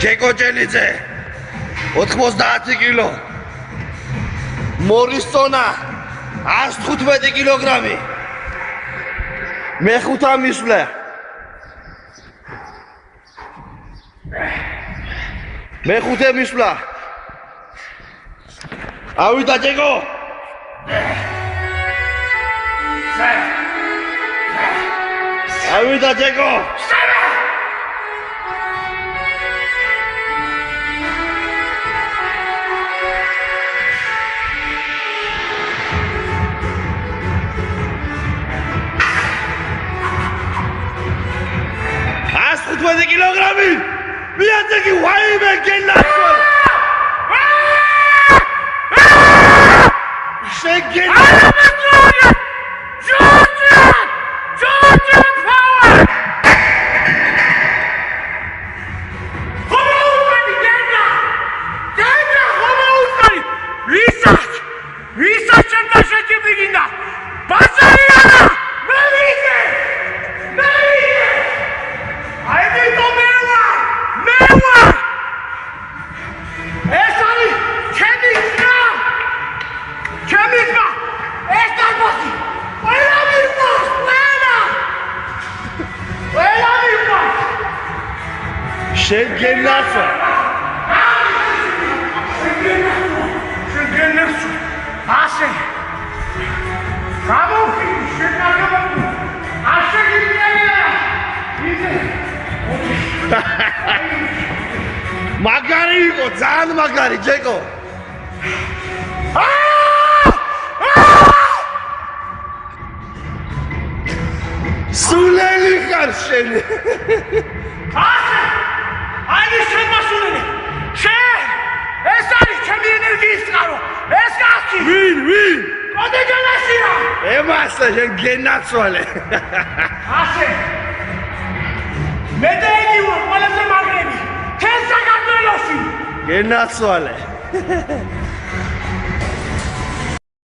ჯეკო ჭელიძე 90 კილო მორის წონა 115 კილოგრამი მეხუთა მისვლა მეხუთე მისვლა ავიდა ჯეკო ავიდა ჯეკო $20 კილოგრამი მიაძეგი ვაიმე გენაცვალ შეგენა შეგენაცვა ასე გამოვხი შეგანაცვა ასე გიწევია მაგარი იყო ძალიან მაგარი ჯეკო სულელი ხარ შენ ასე აი შენ მასულელი შენ ეს არის ჩემი ენერგიის წყარო ეს გახი ვინ კოდე განაშია ემასა შენ გენაცვალე ასე მე დაიგი ვარ ყველაზე მაგრები თენ საქართველოში გენაცვალე